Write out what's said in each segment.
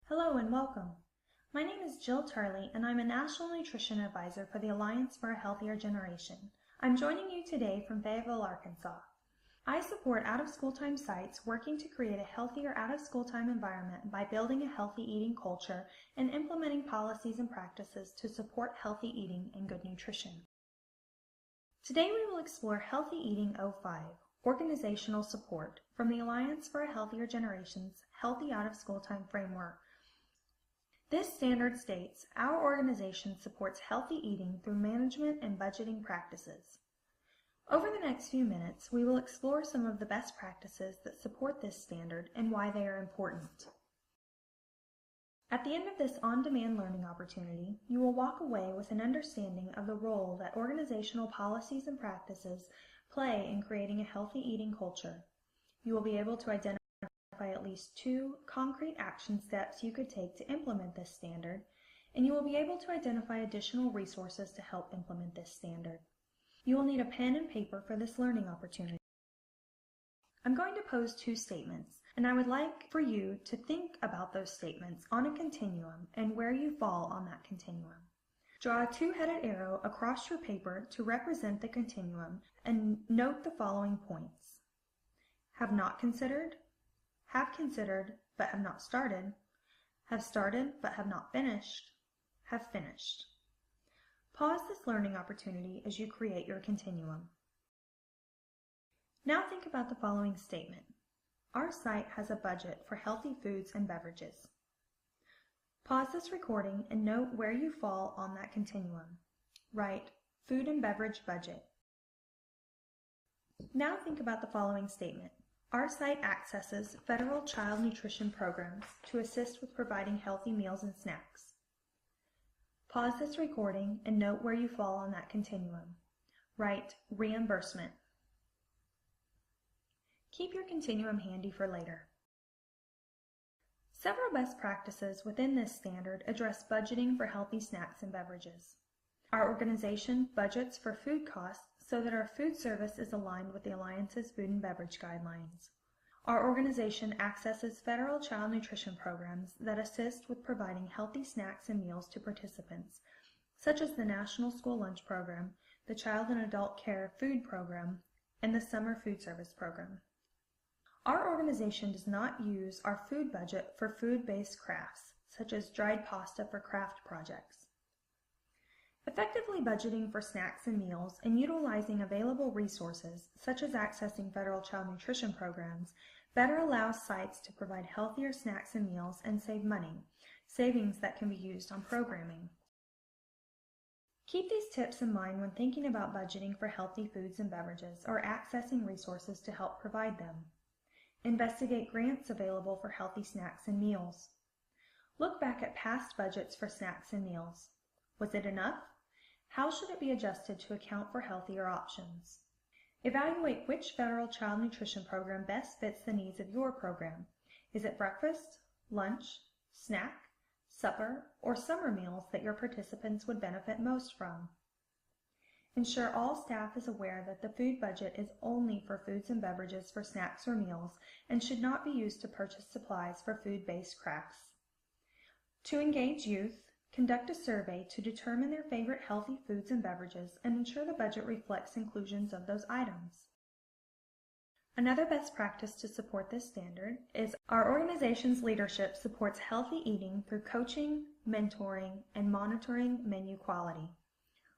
Hello and welcome. My name is Jill Turley and I'm a National Nutrition Advisor for the Alliance for a Healthier Generation. I'm joining you today from Fayetteville, Arkansas. I support out-of-school time sites working to create a healthier out-of-school time environment by building a healthy eating culture and implementing policies and practices to support healthy eating and good nutrition. Today we will explore Healthy Eating 05, Organizational Support, from the Alliance for a Healthier Generation's Healthy Out-of-School Time Framework. This standard states, our organization supports healthy eating through management and budgeting practices. Over the next few minutes, we will explore some of the best practices that support this standard and why they are important. At the end of this on-demand learning opportunity, you will walk away with an understanding of the role that organizational policies and practices play in creating a healthy eating culture. You will be able to identify at least 2 concrete action steps you could take to implement this standard, and you will be able to identify additional resources to help implement this standard. You will need a pen and paper for this learning opportunity. I'm going to pose 2 statements, and I would like for you to think about those statements on a continuum and where you fall on that continuum. Draw a 2-headed arrow across your paper to represent the continuum and note the following points. Have not considered, have considered but have not started, have started but have not finished, have finished. Pause this learning opportunity as you create your continuum. Now think about the following statement. Our site has a budget for healthy foods and beverages. Pause this recording and note where you fall on that continuum. Write food and beverage budget. Now think about the following statement. Our site accesses federal child nutrition programs to assist with providing healthy meals and snacks. Pause this recording and note where you fall on that continuum. Write reimbursement. Keep your continuum handy for later. Several best practices within this standard address budgeting for healthy snacks and beverages. Our organization budgets for food costs so that our food service is aligned with the Alliance's food and beverage guidelines. Our organization accesses federal child nutrition programs that assist with providing healthy snacks and meals to participants, such as the National School Lunch Program, the Child and Adult Care Food Program, and the Summer Food Service Program. Our organization does not use our food budget for food-based crafts, such as dried pasta for craft projects. Effectively budgeting for snacks and meals and utilizing available resources, such as accessing federal child nutrition programs, better allows sites to provide healthier snacks and meals and save money, savings that can be used on programming. Keep these tips in mind when thinking about budgeting for healthy foods and beverages or accessing resources to help provide them. Investigate grants available for healthy snacks and meals. Look back at past budgets for snacks and meals. Was it enough? How should it be adjusted to account for healthier options? Evaluate which federal child nutrition program best fits the needs of your program. Is it breakfast, lunch, snack, supper, or summer meals that your participants would benefit most from? Ensure all staff is aware that the food budget is only for foods and beverages for snacks or meals and should not be used to purchase supplies for food-based crafts. To engage youth, conduct a survey to determine their favorite healthy foods and beverages and ensure the budget reflects inclusions of those items. Another best practice to support this standard is our organization's leadership supports healthy eating through coaching, mentoring, and monitoring menu quality.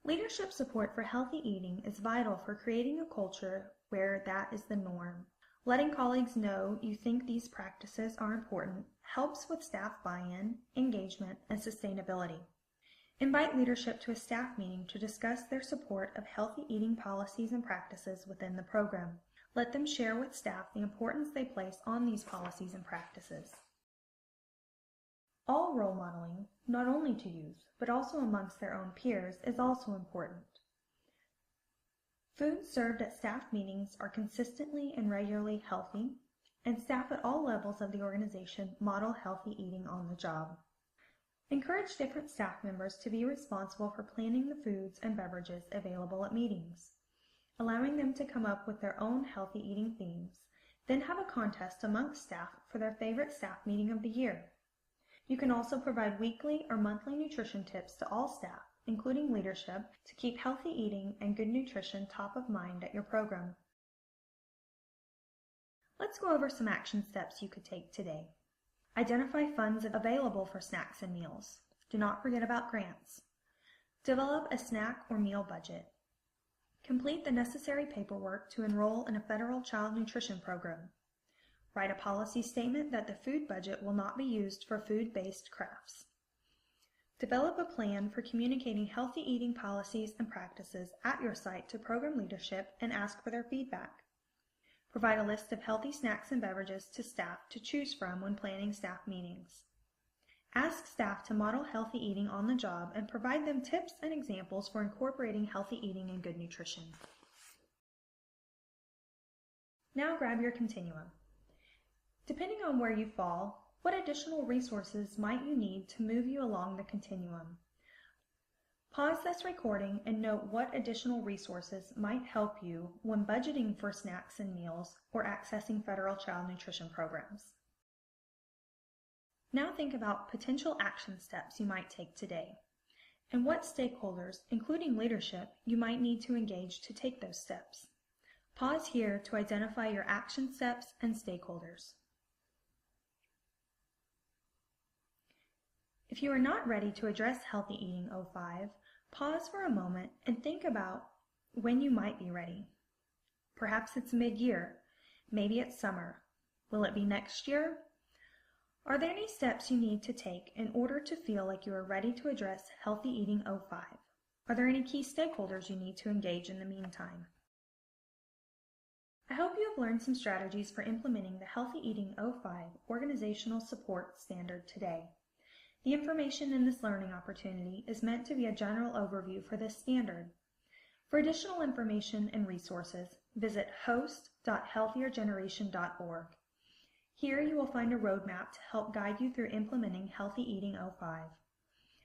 Leadership support for healthy eating is vital for creating a culture where that is the norm. Letting colleagues know you think these practices are important helps with staff buy-in, engagement, and sustainability. Invite leadership to a staff meeting to discuss their support of healthy eating policies and practices within the program. Let them share with staff the importance they place on these policies and practices. All role modeling, not only to youth, but also amongst their own peers, is also important. Foods served at staff meetings are consistently and regularly healthy, and staff at all levels of the organization model healthy eating on the job. Encourage different staff members to be responsible for planning the foods and beverages available at meetings, allowing them to come up with their own healthy eating themes, then have a contest amongst staff for their favorite staff meeting of the year. You can also provide weekly or monthly nutrition tips to all staff, including leadership, to keep healthy eating and good nutrition top of mind at your program. Let's go over some action steps you could take today. Identify funds available for snacks and meals. Do not forget about grants. Develop a snack or meal budget. Complete the necessary paperwork to enroll in a federal child nutrition program. Write a policy statement that the food budget will not be used for food-based crafts. Develop a plan for communicating healthy eating policies and practices at your site to program leadership and ask for their feedback. Provide a list of healthy snacks and beverages to staff to choose from when planning staff meetings. Ask staff to model healthy eating on the job and provide them tips and examples for incorporating healthy eating and good nutrition. Now grab your continuum. Depending on where you fall, what additional resources might you need to move you along the continuum? Pause this recording and note what additional resources might help you when budgeting for snacks and meals or accessing federal child nutrition programs. Now think about potential action steps you might take today, and what stakeholders, including leadership, you might need to engage to take those steps. Pause here to identify your action steps and stakeholders. If you are not ready to address Healthy Eating 05, pause for a moment and think about when you might be ready. Perhaps it's mid-year, maybe it's summer. Will it be next year? Are there any steps you need to take in order to feel like you are ready to address Healthy Eating 05? Are there any key stakeholders you need to engage in the meantime? I hope you have learned some strategies for implementing the Healthy Eating 05 Organizational Support Standard today. The information in this learning opportunity is meant to be a general overview for this standard. For additional information and resources, visit host.healthiergeneration.org. Here you will find a roadmap to help guide you through implementing Healthy Eating 05.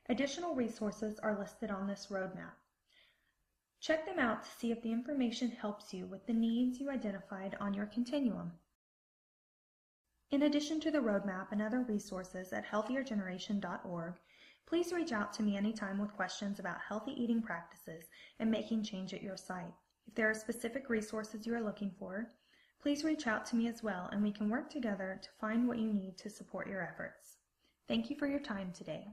Additional resources are listed on this roadmap. Check them out to see if the information helps you with the needs you identified on your continuum. In addition to the roadmap and other resources at healthiergeneration.org, please reach out to me anytime with questions about healthy eating practices and making change at your site. If there are specific resources you are looking for, please reach out to me as well, and we can work together to find what you need to support your efforts. Thank you for your time today.